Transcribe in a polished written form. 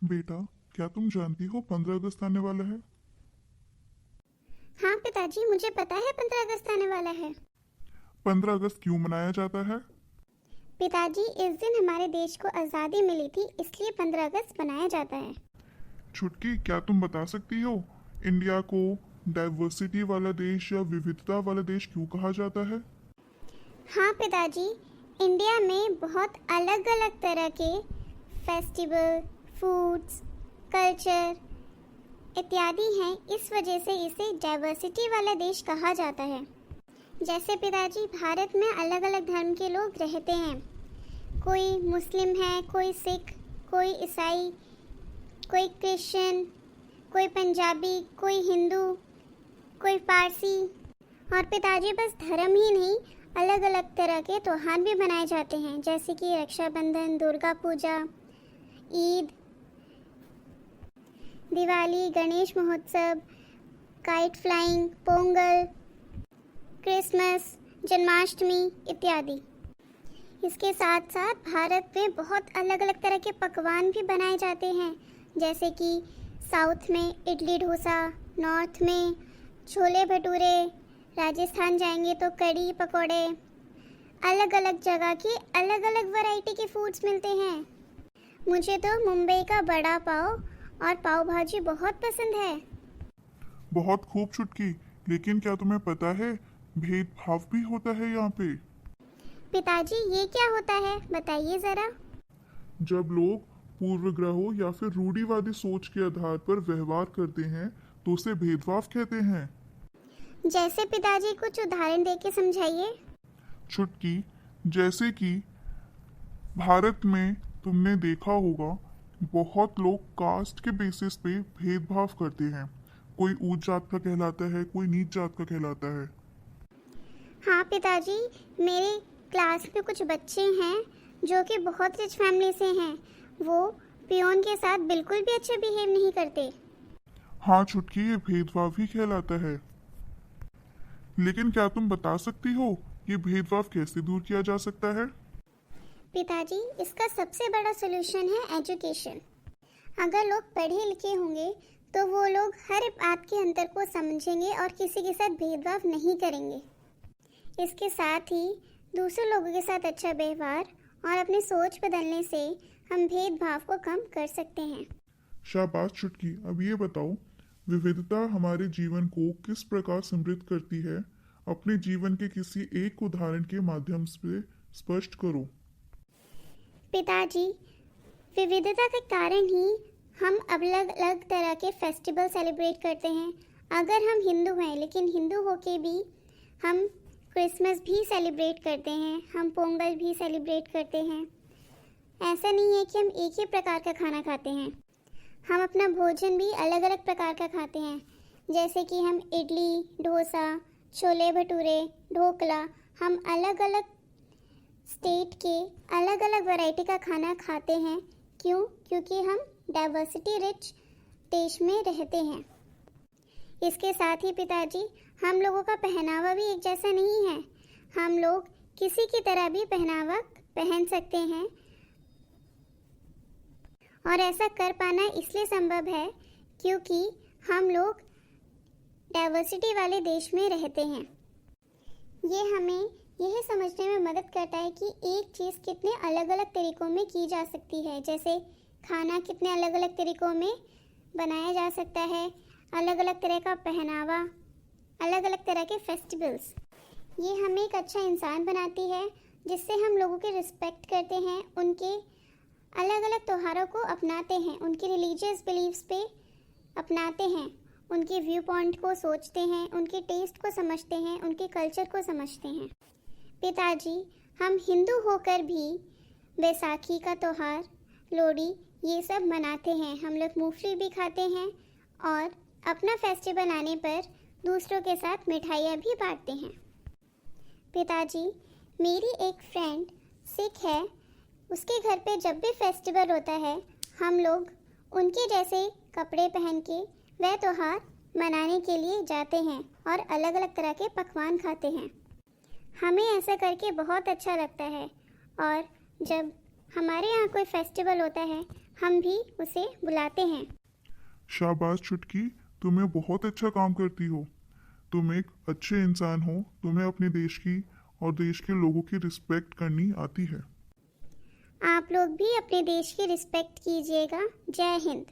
बेटा, क्या तुम जानती हो 15 अगस्त आने वाला है? हाँ पिताजी, मुझे पता है 15 अगस्त आने वाला है। 15 अगस्त क्यों मनाया जाता है? पिताजी, इस दिन हमारे देश को आज़ादी मिली थी, इसलिए 15 अगस्त मनाया जाता है। छुटकी, क्या तुम बता सकती हो इंडिया को डाइवर्सिटी वाला देश या विविधता वाला देश क्यों कहा जाता है? हाँ पिताजी, इंडिया में बहुत अलग अलग तरह के फेस्टिवल, फूड्स, कल्चर इत्यादि हैं। इस वजह से इसे डाइवर्सिटी वाला देश कहा जाता है। जैसे पिताजी, भारत में अलग अलग धर्म के लोग रहते हैं। कोई मुस्लिम है, कोई सिख, कोई ईसाई, कोई क्रिश्चियन, कोई पंजाबी, कोई हिंदू, कोई पारसी। और पिताजी, बस धर्म ही नहीं, अलग अलग तरह के त्योहार भी मनाए जाते हैं, जैसे कि रक्षाबंधन, दुर्गा पूजा, ईद, दिवाली, गणेश महोत्सव, kite flying, Pongal, Christmas, Janmashtami इत्यादि। इसके साथ साथ भारत में बहुत अलग अलग तरह के पकवान भी बनाए जाते हैं, जैसे कि साउथ में इडली डोसा, नॉर्थ में छोले भटूरे, राजस्थान जाएंगे तो कड़ी पकौड़े। अलग अलग जगह की अलग अलग वैरायटी के फूड्स मिलते हैं। मुझे तो मुंबई का बड़ा पाव और पाव भाजी बहुत पसंद है। बहुत खूब छुटकी, लेकिन क्या तुम्हें पता है भेदभाव भी होता है यहाँ पे? पिताजी, ये क्या होता है, बताइए ज़रा। जब लोग पूर्वग्रहों या फिर रूढ़िवादी सोच के आधार पर व्यवहार करते हैं तो उसे भेदभाव कहते हैं। जैसे पिताजी, कुछ उदाहरण दे के समझाइए। छुटकी, जैसे कि भारत में तुमने देखा होगा बहुत लोग कास्ट के बेसिस पे भेदभाव करते हैं। कोई ऊंच जात का कहलाता है, कोई नीच जात का कहलाता है। हाँ पिताजी, मेरे क्लास में कुछ बच्चे हैं जो कि बहुत रिच फैमिली से हैं। वो पियोन के साथ बिल्कुल भी अच्छा बिहेव नहीं करते। हाँ छुटकी, ये भेदभाव ही कहलाता है। लेकिन क्या तुम बता सकती हो ये भेदभाव कैसे दूर किया जा सकता है? पिताजी, इसका सबसे बड़ा सोल्यूशन है एजुकेशन। अगर लोग पढ़े लिखे होंगे तो वो लोग हर बात के अंतर को समझेंगे और किसी के साथ भेदभाव नहीं करेंगे। इसके साथ ही दूसरे लोगों के साथ अच्छा व्यवहार और अपनी सोच बदलने से हम भेदभाव को कम कर सकते हैं। शाबाश छुटकी, अब ये बताओ विविधता हमारे जीवन को किस प्रकार समृद्ध करती है? अपने जीवन के किसी एक उदाहरण के माध्यम से स्पष्ट करो। पिताजी, विविधता के कारण ही हम अलग अलग तरह के फेस्टिवल सेलिब्रेट करते हैं। अगर हम हिंदू हैं, लेकिन हिंदू होके भी हम क्रिसमस भी सेलिब्रेट करते हैं, हम पोंगल भी सेलिब्रेट करते हैं। ऐसा नहीं है कि हम एक ही प्रकार का खाना खाते हैं। हम अपना भोजन भी अलग अलग प्रकार का खाते हैं, जैसे कि हम इडली डोसा, छोले भटूरे, ढोकला। हम अलग अलग स्टेट के अलग अलग वैरायटी का खाना खाते हैं। क्यों? क्योंकि हम डाइवर्सिटी रिच देश में रहते हैं। इसके साथ ही पिताजी, हम लोगों का पहनावा भी एक जैसा नहीं है। हम लोग किसी की तरह भी पहनावा पहन सकते हैं और ऐसा कर पाना इसलिए संभव है क्योंकि हम लोग डाइवर्सिटी वाले देश में रहते हैं। ये हमें यह समझने में मदद करता है कि एक चीज़ कितने अलग अलग तरीक़ों में की जा सकती है। जैसे खाना कितने अलग अलग तरीक़ों में बनाया जा सकता है, अलग अलग तरह का पहनावा, अलग अलग तरह के फेस्टिवल्स। ये हमें एक अच्छा इंसान बनाती है, जिससे हम लोगों की रिस्पेक्ट करते हैं, उनके अलग अलग त्योहारों को अपनाते हैं, उनके रिलीजियस बिलीव्स पे अपनाते हैं, उनके व्यू पॉइंट को सोचते हैं, उनके टेस्ट को समझते हैं, उनके कल्चर को समझते हैं। पिताजी, हम हिंदू होकर भी बैसाखी का त्यौहार, लोहड़ी, ये सब मनाते हैं। हम लोग मूंगफली भी खाते हैं और अपना फेस्टिवल आने पर दूसरों के साथ मिठाइयाँ भी बांटते हैं। पिताजी, मेरी एक फ्रेंड सिख है। उसके घर पे जब भी फेस्टिवल होता है, हम लोग उनके जैसे कपड़े पहन के वह त्यौहार मनाने के लिए जाते हैं और अलग अलग तरह के पकवान खाते हैं। हमें ऐसा करके बहुत अच्छा लगता है। और जब हमारे यहाँ कोई फेस्टिवल होता है, हम भी उसे बुलाते हैं। शाबाश चुटकी, तुम्हें बहुत अच्छा काम करती हो। तुम एक अच्छे इंसान हो, तुम्हें अपने देश की और देश के लोगों की रिस्पेक्ट करनी आती है। आप लोग भी अपने देश की रिस्पेक्ट कीजिएगा। जय हिंद।